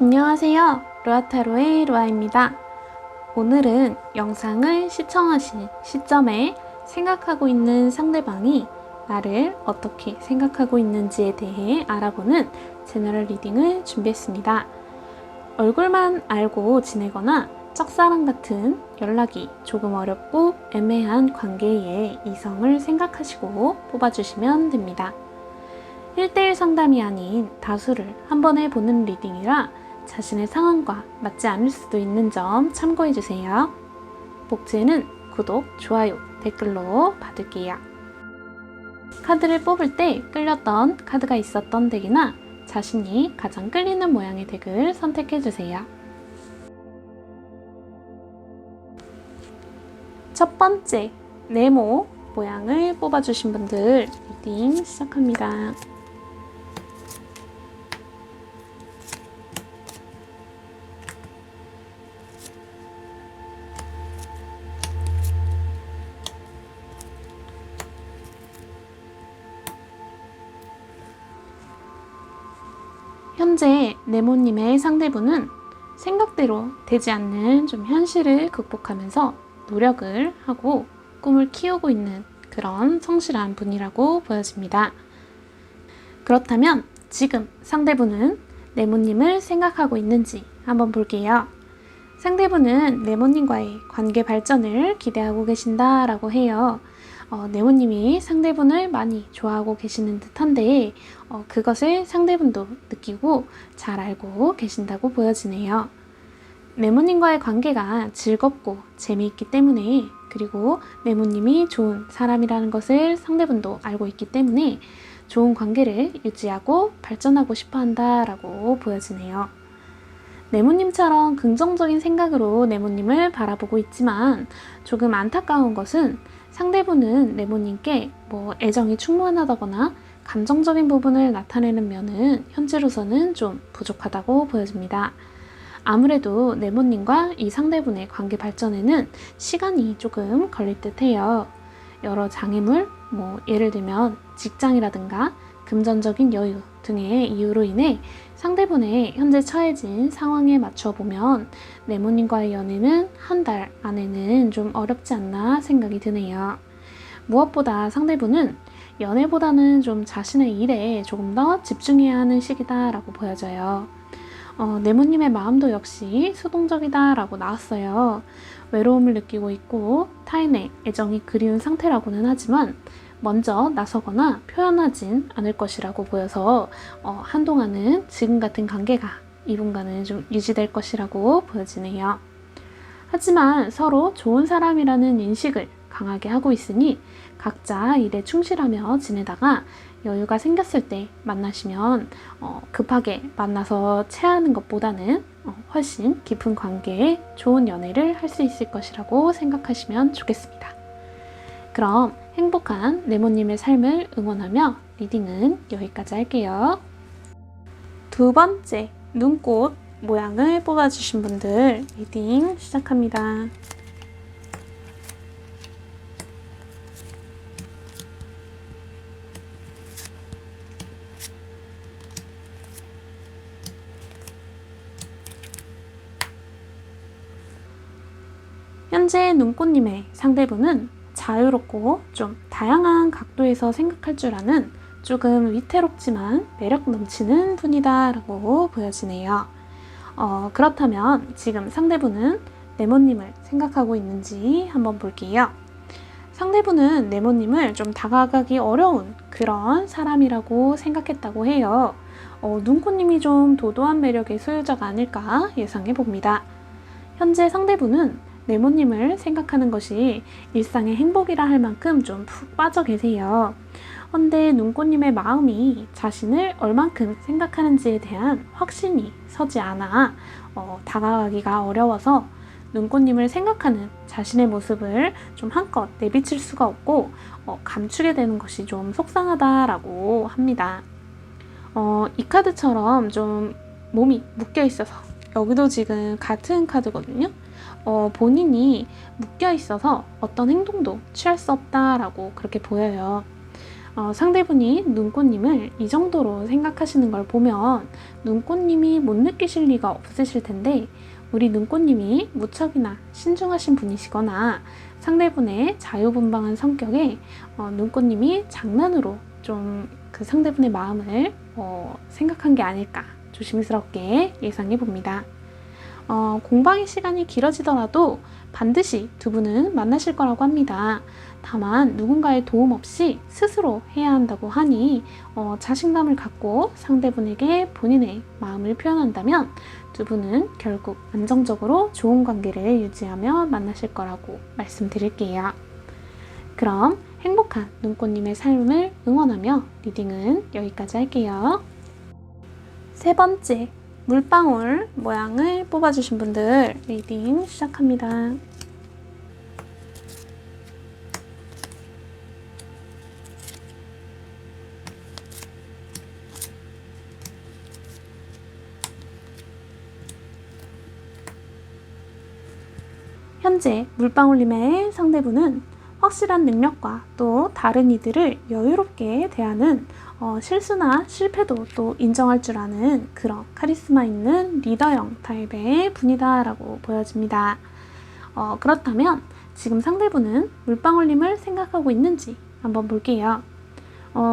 안녕하세요. 루아타로의 루아입니다. 오늘은 영상을 시청하신 시점에 생각하고 있는 상대방이 나를 어떻게 생각하고 있는지에 대해 알아보는 제너럴 리딩을 준비했습니다. 얼굴만 알고 지내거나 짝사랑 같은 연락이 조금 어렵고 애매한 관계의 이성을 생각하시고 뽑아주시면 됩니다. 1대1 상담이 아닌 다수를 한 번에 보는 리딩이라 자신의 상황과 맞지 않을 수도 있는 점 참고해주세요. 복제는 구독, 좋아요, 댓글로 받을게요. 카드를 뽑을 때 끌렸던 카드가 있었던 덱이나 자신이 가장 끌리는 모양의 덱을 선택해주세요. 첫 번째, 네모 모양을 뽑아주신 분들 리딩 시작합니다. 현재 네모님의 상대분은 생각대로 되지 않는 좀 현실을 극복하면서 노력을 하고 꿈을 키우고 있는 그런 성실한 분이라고 보여집니다. 그렇다면 지금 상대분은 네모님을 생각하고 있는지 한번 볼게요. 상대분은 네모님과의 관계 발전을 기대하고 계신다라고 해요. 네모님이 상대분을 많이 좋아하고 계시는 듯한데 그것을 상대분도 느끼고 잘 알고 계신다고 보여지네요. 네모님과의 관계가 즐겁고 재미있기 때문에, 그리고 네모님이 좋은 사람이라는 것을 상대분도 알고 있기 때문에 좋은 관계를 유지하고 발전하고 싶어 한다라고 보여지네요. 네모님처럼 긍정적인 생각으로 네모님을 바라보고 있지만 조금 안타까운 것은 상대분은 네모님께 애정이 충만하다거나 감정적인 부분을 나타내는 면은 현재로서는 좀 부족하다고 보여집니다. 아무래도 네모님과 이 상대분의 관계 발전에는 시간이 조금 걸릴 듯 해요. 여러 장애물, 예를 들면 직장이라든가 금전적인 여유 등의 이유로 인해 상대분의 현재 처해진 상황에 맞춰 보면 네모님과의 연애는 한 달 안에는 좀 어렵지 않나 생각이 드네요. 무엇보다 상대분은 연애보다는 좀 자신의 일에 조금 더 집중해야 하는 시기다라고 보여져요. 네모님의 마음도 역시 수동적이다라고 나왔어요. 외로움을 느끼고 있고 타인의 애정이 그리운 상태라고는 하지만 먼저 나서거나 표현하진 않을 것이라고 보여서 한동안은 지금 같은 관계가 이분과는 좀 유지될 것이라고 보여지네요. 하지만 서로 좋은 사람이라는 인식을 강하게 하고 있으니 각자 일에 충실하며 지내다가 여유가 생겼을 때 만나시면 급하게 만나서 체하는 것보다는 훨씬 깊은 관계에 좋은 연애를 할 수 있을 것이라고 생각하시면 좋겠습니다. 그럼 행복한 네모님의 삶을 응원하며 리딩은 여기까지 할게요. 두 번째, 눈꽃 모양을 뽑아주신 분들 리딩 시작합니다. 현재 눈꽃님의 상대분은 자유롭고 좀 다양한 각도에서 생각할 줄 아는 조금 위태롭지만 매력 넘치는 분이다 라고 보여지네요. 그렇다면 지금 상대분은 네모님을 생각하고 있는지 한번 볼게요. 상대분은 네모님을 좀 다가가기 어려운 그런 사람이라고 생각했다고 해요. 눈꽃님이 좀 도도한 매력의 소유자가 아닐까 예상해 봅니다. 현재 상대분은 네모님을 생각하는 것이 일상의 행복이라 할 만큼 좀 푹 빠져 계세요. 헌데 눈꽃님의 마음이 자신을 얼만큼 생각하는지에 대한 확신이 서지 않아 다가가기가 어려워서 눈꽃님을 생각하는 자신의 모습을 좀 한껏 내비칠 수가 없고 감추게 되는 것이 좀 속상하다라고 합니다. 이 카드처럼 좀 몸이 묶여 있어서, 여기도 지금 같은 카드거든요. 본인이 묶여 있어서 어떤 행동도 취할 수 없다라고 그렇게 보여요. 상대분이 눈꽃님을 이 정도로 생각하시는 걸 보면 눈꽃님이 못 느끼실 리가 없으실 텐데, 우리 눈꽃님이 무척이나 신중하신 분이시거나 상대분의 자유분방한 성격에 눈꽃님이 장난으로 좀 그 상대분의 마음을 생각한 게 아닐까 조심스럽게 예상해 봅니다. 공방의 시간이 길어지더라도 반드시 두 분은 만나실 거라고 합니다. 다만 누군가의 도움 없이 스스로 해야 한다고 하니 자신감을 갖고 상대분에게 본인의 마음을 표현한다면 두 분은 결국 안정적으로 좋은 관계를 유지하며 만나실 거라고 말씀드릴게요. 그럼 행복한 눈꽃님의 삶을 응원하며 리딩은 여기까지 할게요. 세 번째, 물방울 모양을 뽑아주신 분들 리딩 시작합니다. 현재 물방울님의 상대분은 확실한 능력과 또 다른 이들을 여유롭게 대하는 실수나 실패도 또 인정할 줄 아는 그런 카리스마 있는 리더형 타입의 분이다 라고 보여집니다. 그렇다면 지금 상대분은 물방울님을 생각하고 있는지 한번 볼게요.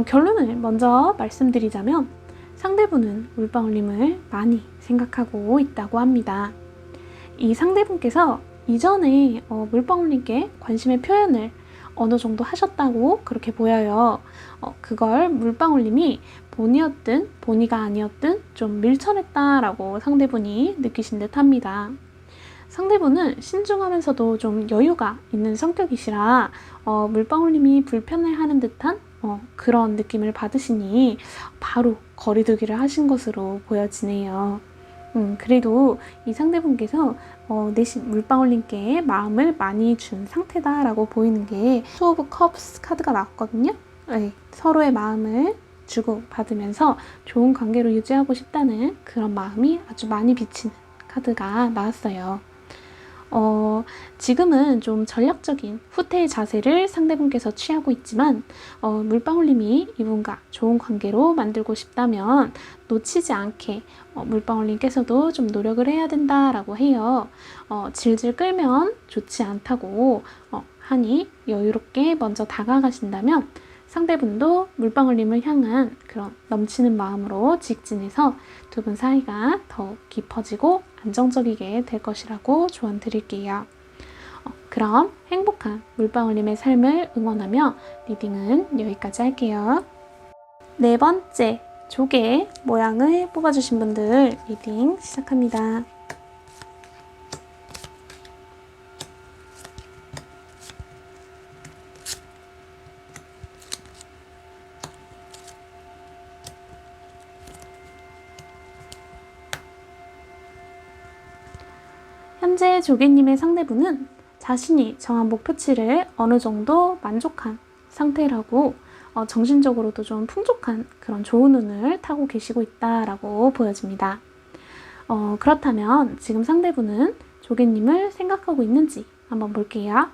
결론을 먼저 말씀드리자면 상대분은 물방울님을 많이 생각하고 있다고 합니다. 이 상대분께서 이전에 물방울님께 관심의 표현을 어느 정도 하셨다고 그렇게 보여요. 그걸 물방울님이 본이었든 본이가 아니었든 좀 밀쳐냈다라고 상대분이 느끼신 듯 합니다. 상대분은 신중하면서도 좀 여유가 있는 성격이시라 물방울님이 불편해하는 듯한 그런 느낌을 받으시니 바로 거리두기를 하신 것으로 보여지네요. 그래도 이 상대분께서 내심 물방울님께 마음을 많이 준 상태다라고 보이는 게 투 오브 컵스 카드가 나왔거든요. 네, 서로의 마음을 주고 받으면서 좋은 관계로 유지하고 싶다는 그런 마음이 아주 많이 비치는 카드가 나왔어요. 지금은 좀 전략적인 후퇴의 자세를 상대분께서 취하고 있지만 물방울님이 이분과 좋은 관계로 만들고 싶다면 놓치지 않게 물방울님께서도 좀 노력을 해야 된다라고 해요. 질질 끌면 좋지 않다고 하니 여유롭게 먼저 다가가신다면 상대분도 물방울님을 향한 그런 넘치는 마음으로 직진해서 두 분 사이가 더 깊어지고 안정적이게 될 것이라고 조언 드릴게요. 그럼 행복한 물방울님의 삶을 응원하며 리딩은 여기까지 할게요. 네 번째, 조개 모양을 뽑아주신 분들 리딩 시작합니다. 현재 조개님의 상대분은 자신이 정한 목표치를 어느 정도 만족한 상태라고 정신적으로도 좀 풍족한 그런 좋은 운을 타고 계시고 있다라고 보여집니다. 그렇다면 지금 상대분은 조개님을 생각하고 있는지 한번 볼게요.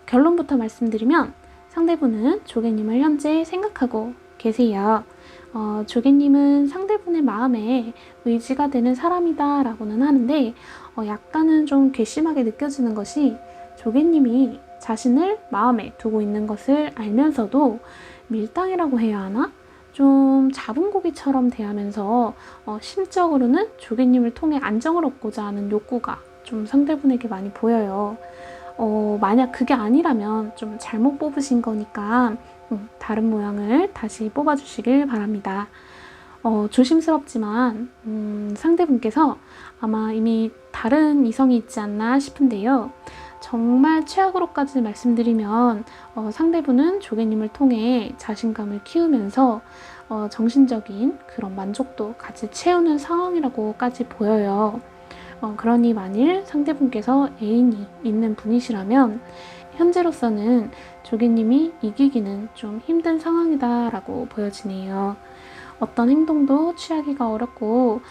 결론부터 말씀드리면 상대분은 조개님을 현재 생각하고 계세요. 조개님은 상대분의 마음에 의지가 되는 사람이다 라고는 하는데 약간은 좀 괘씸하게 느껴지는 것이 조개님이 자신을 마음에 두고 있는 것을 알면서도 밀당이라고 해야 하나? 좀 잡은 고기처럼 대하면서 심적으로는 조개님을 통해 안정을 얻고자 하는 욕구가 좀 상대분에게 많이 보여요. 만약 그게 아니라면 좀 잘못 뽑으신 거니까 다른 모양을 다시 뽑아주시길 바랍니다. 조심스럽지만 상대분께서 아마 이미 다른 이성이 있지 않나 싶은데요. 정말 최악으로까지 말씀드리면 상대분은 조개님을 통해 자신감을 키우면서 정신적인 그런 만족도 같이 채우는 상황이라고까지 보여요. 그러니 만일 상대분께서 애인이 있는 분이시라면 현재로서는 조개님이 이기기는 좀 힘든 상황이다 라고 보여지네요. 어떤 행동도 취하기가 어렵고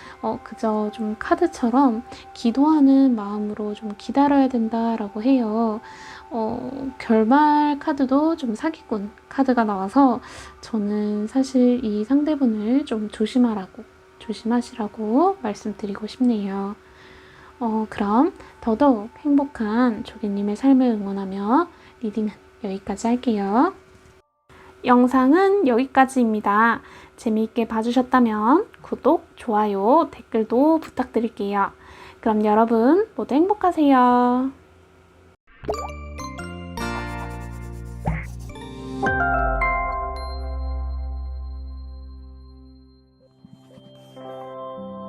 그저 좀 카드처럼 기도하는 마음으로 좀 기다려야 된다라고 해요. 결말 카드도 좀 사기꾼 카드가 나와서 저는 사실 이 상대분을 좀 조심하시라고 말씀드리고 싶네요. 그럼 더더욱 행복한 조개님의 삶을 응원하며 리딩은 여기까지 할게요. 영상은 여기까지입니다. 재미있게 봐주셨다면 구독, 좋아요, 댓글도 부탁드릴게요. 그럼 여러분 모두 행복하세요.